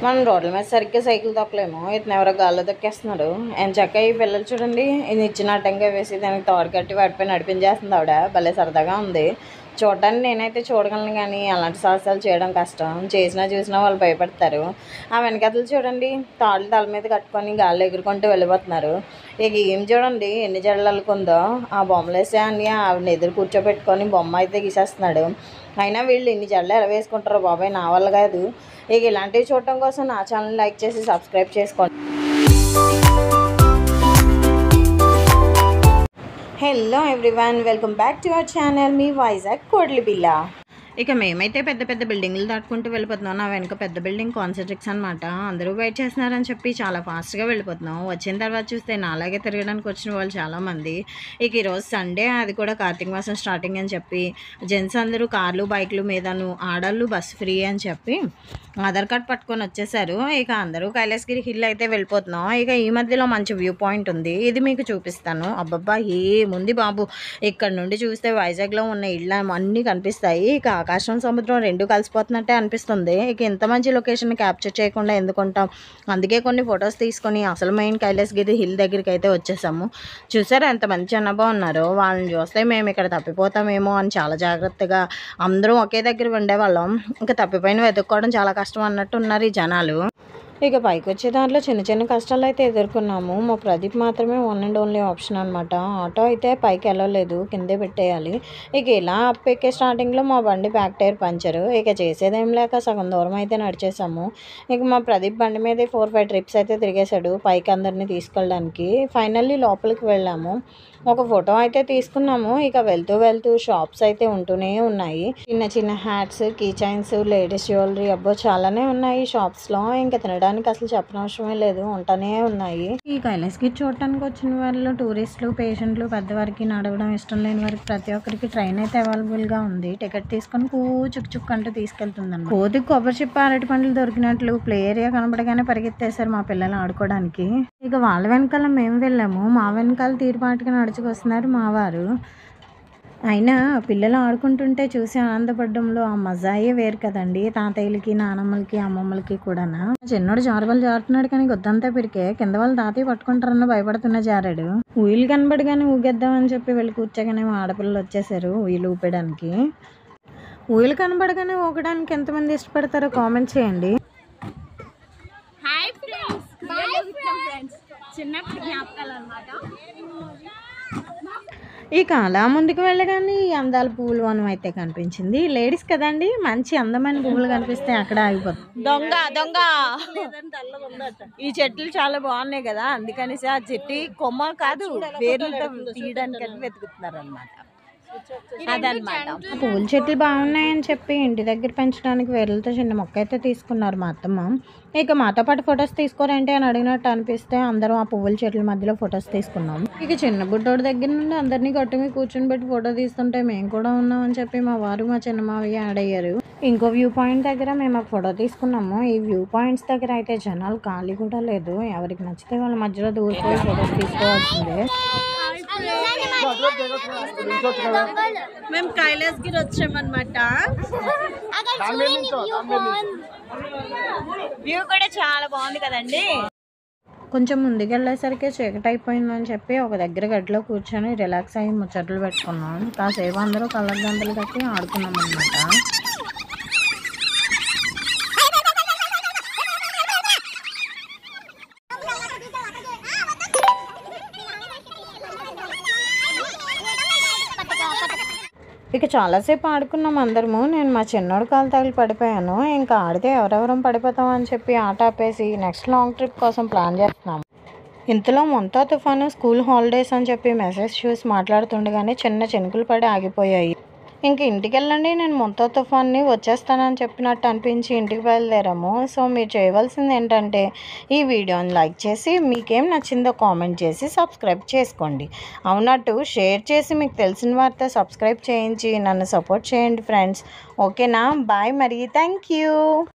మనం రోడ్ల మీద సరిగ్గా సైకిల్ తొక్కలేము. ఇతను ఎవరో గాల్లో తొక్కేస్తున్నాడు. ఎంచక్కా ఈ పిల్లలు చూడండి, ఇది ఇచ్చిన అడ్డంగా వేసి దానికి తాడు కట్టి వాటిపై నడిపించేస్తుంది ఆవిడ. భలే సరదాగా ఉంది చూడటానికి. నేనైతే చూడగలను కానీ అలాంటి సాహసాలు చేయడం కష్టం. చూసినా వాళ్ళు భయపడతారు. ఆ వెనకతలు చూడండి, తాళ్ళు తల మీద కట్టుకొని గాల్లో ఎగురుకుంటూ వెళ్ళిపోతున్నారు. ఇక ఏం చూడండి ఎన్ని జడలు అల్లుకుందో. ఆ బొమ్మలు వేసే అని ఆవిడని ఎదురు కూర్చోబెట్టుకొని బొమ్మ అయితే గీసేస్తున్నాడు. అయినా వీళ్ళు ఇన్ని జడలు ఎలా వేసుకుంటారో బాబాయ్, నా వల్ల కాదు. ఇక ఇలాంటివి చూడటం కోసం నా ఛానల్ లైక్ చేసి సబ్స్క్రైబ్ చేసుకోండి. Hello everyone, welcome back to our channel మీ వైజాగ్ కోడలి పిల్ల. ఇక మేమైతే పెద్ద పెద్ద బిల్డింగ్లు దాటుకుంటూ వెళ్ళిపోతున్నాం. నా వెనక పెద్ద బిల్డింగ్ కాన్సెంట్రిక్స్ అనమాట. అందరూ వెయిట్ చేస్తున్నారని చెప్పి చాలా ఫాస్ట్గా వెళ్ళిపోతున్నాం. వచ్చిన తర్వాత చూస్తే నాలాగే తిరగడానికి వచ్చిన వాళ్ళు చాలామంది. ఇక ఈరోజు సండే, అది కూడా కార్తీక మాసం స్టార్టింగ్ అని చెప్పి జెంట్స్ అందరూ కార్లు బైక్లు మీదను, ఆడళ్ళు బస్సు ఫ్రీ అని చెప్పి ఆధార్ కార్డ్ పట్టుకొని వచ్చేసారు. ఇక అందరూ కైలాసగిరి హిల్ అయితే వెళ్ళిపోతున్నాం. ఇక ఈ మధ్యలో మంచి వ్యూ పాయింట్ ఉంది, ఇది మీకు చూపిస్తాను. అబ్బబ్బా ఏముంది బాబు, ఇక్కడ నుండి చూస్తే వైజాగ్లో ఉన్న ఇళ్ళు అన్నీ కనిపిస్తాయి. ఇక ఆకాశం సముద్రం రెండు కలిసిపోతున్నట్టే అనిపిస్తుంది. ఇక ఇంత మంచి లొకేషన్ క్యాప్చర్ చేయకుండా ఎందుకుంటాం, అందుకే కొన్ని ఫొటోస్ తీసుకొని అసలు మెయిన్ కైలాసగిరి హిల్ దగ్గరికి అయితే వచ్చేసాము. చూసారా ఎంత మంచి అనుభవం ఉన్నారో. వాళ్ళని చూస్తే మేము ఇక్కడ తప్పిపోతామేమో అని చాలా జాగ్రత్తగా అందరం ఒకే దగ్గర ఉండేవాళ్ళం. ఇంకా తప్పిపోయిన వెతుక్కోవడం చాలా కష్టం అన్నట్టు ఉన్నారు ఈ జనాలు. ఇక పైకి వచ్చే దాంట్లో చిన్న చిన్న కష్టాలు అయితే ఎదుర్కొన్నాము. మా ప్రదీప్ మాత్రమే వన్ అండ్ ఓన్లీ ఆప్షన్ అనమాట. ఆటో అయితే పైకి వెళ్ళలేదు, కిందే పెట్టేయాలి. ఇక ఇలా అప్ ఎక్కే స్టార్టింగ్లో మా బండి బ్యాక్ టైర్ పంచరు. ఇక చేసేదేం లేక సగం దూరం అయితే నడిచేసాము. ఇక మా ప్రదీప్ బండి మీద 4-5 ట్రిప్స్ అయితే తిరిగేశాడు పైకి అందరినీ తీసుకెళ్ళడానికి. ఫైనల్లీ లోపలికి వెళ్ళాము, ఒక ఫోటో అయితే తీసుకున్నాము. ఇక వెళ్తూ వెళ్తూ షాప్స్ అయితే ఉంటూనే ఉన్నాయి. చిన్న చిన్న hats, key chains, ladies jewellery, అబ్బో చాలానే ఉన్నాయి షాప్స్లో. ఇంకా తినడానికి అసలు చెప్పనవసరమే లేదు, ఉంటూనే ఉన్నాయి. ఈ కైలాసగిరి చూడటానికి వచ్చిన వాళ్ళు టూరిస్టులు, పేషెంట్లు, పెద్దవారికి, నడవడం ఇష్టం లేని వారికి ప్రతి ఒక్కరికి ట్రైన్ అయితే అవైలబుల్గా ఉంది. టికెట్ తీసుకొని చుక్ అంటూ తీసుకెళ్తుంది అన్నమాట. కోతికి కొబ్బరి చిప్ప, అరటి పండ్లు దొరికినట్లు ప్లే ఏరియా కనబడగానే పరిగెత్తేశారు మా పిల్లలు ఆడుకోవడానికి. ఇక వాళ్ళ వెనకాల మేము వెళ్ళాము, మా వెనకాల తీరుపాటుగా నడుచుకొస్తున్నారు మా వారు. అయినా పిల్లలు ఆడుకుంటుంటే చూసి ఆనందపడడంలో ఆ మజాయే వేరు కదండి. తాతయ్యలకి, నానమ్మలకి, అమ్మమ్మలకి కూడా. చిన్నోడు జారుబలు జారుతున్నాడు కానీ గొద్దంతా పిరికే. కింద వాళ్ళు తాతయ్య పట్టుకుంటారన్న భయపడుతున్న జారాడు. ఊయిలు కనబడగానే ఊగేద్దామని చెప్పి వెళ్ళి కూర్చోగానే మా ఆడపిల్లలు వచ్చేసారు ఊయిలు ఊపేయడానికి. ఊయిలు కనబడగానే ఊగడానికి ఎంతమంది ఇష్టపడతారో కామెంట్ చేయండి. ఇక అలా ముందుకు వెళ్ళగానే ఈ అందాల పువ్వులు వనం అయితే కనిపించింది. లేడీస్ కదండి, మంచి అందమైన పువ్వులు కనిపిస్తే అక్కడ ఆగిపోతుంది. దొంగ ఈ చెట్లు చాలా బాగున్నాయి కదా, అందుకనేసి ఆ చెట్టు కొమ్మ కాదు వేర్లతో తీయడానికి వెతుకుతున్నారు అనమాట. అదనమాట. పూల చెట్లు బాగున్నాయని చెప్పి ఇంటి దగ్గర పెంచడానికి వేర్లతో చిన్న మొక్క అయితే తీసుకున్నారు మా అత్తమ్మ. ఇక మాతో పాటు ఫొటోస్ తీసుకోరంటే అని అడిగినట్టు అనిపిస్తే అందరం ఆ పువ్వుల చెట్ల మధ్యలో ఫొటోస్ తీసుకున్నాం. ఇక చిన్న బుడ్డోడి దగ్గర నుండి అందరినీ గట్టు మీద కూర్చొని పెట్టి ఫోటో తీస్తుంటే మేము కూడా ఉన్నామని చెప్పి మా వారు, మా చిన్నమావి యాడ్ అయ్యారు. ఇంకో వ్యూ పాయింట్ దగ్గర మేము ఒక ఫోటో తీసుకున్నాము. ఈ వ్యూ పాయింట్స్ దగ్గర అయితే జనాలు ఖాళీ కూడా లేదు. ఎవరికి నచ్చితే వాళ్ళ మధ్యలో దూరిపోయి ఫొటోస్ తీసుకోవాల్సిందే. మేము కైలాసగిరి వచ్చామన్నమాట. వ్యూ కూడా చాలా బాగుంది కదండి. కొంచెం ముందుకెళ్ళేసరికి చీకటి అయిపోయిందని చెప్పి ఒక దగ్గర గడ్డిలో కూర్చొని రిలాక్స్ అయ్యి ముచ్చట్లు పెట్టుకున్నాం. కాసేపు అందరూ కలర్ గంటలు కట్టి ఆడుకున్నాం అన్నమాట. ఇక చాలాసేపు ఆడుకున్నాం అందరము. నేను మా చిన్నోడు కాలు తగిలి పడిపోయాను. ఇంకా ఆడితే ఎవరెవరం పడిపోతాం అని చెప్పి ఆట ఆపేసి నెక్స్ట్ లాంగ్ ట్రిప్ కోసం ప్లాన్ చేస్తున్నాము. ఇంతలో మొంతా తుఫాను స్కూల్ హాలిడేస్ అని చెప్పి మెసేజ్ చూసి మాట్లాడుతుండగానే చిన్న చినుకులు పడి ఆగిపోయాయి. ఇంక ఇంటికి వెళ్ళండి, నేను మొంతా తుఫాన్ని వచ్చేస్తానని చెప్పినట్టు అనిపించి ఇంటికి బయలుదేరాము. సో మీరు చేయవలసింది ఏంటంటే ఈ వీడియోని లైక్ చేసి మీకేం నచ్చిందో కామెంట్ చేసి సబ్స్క్రైబ్ చేసుకోండి. అవునట్టు షేర్ చేసి మీకు తెలిసిన వారితో సబ్స్క్రైబ్ చేయించి నన్ను సపోర్ట్ చేయండి ఫ్రెండ్స్. ఓకేనా, బాయ్ మరి, థ్యాంక్ యూ.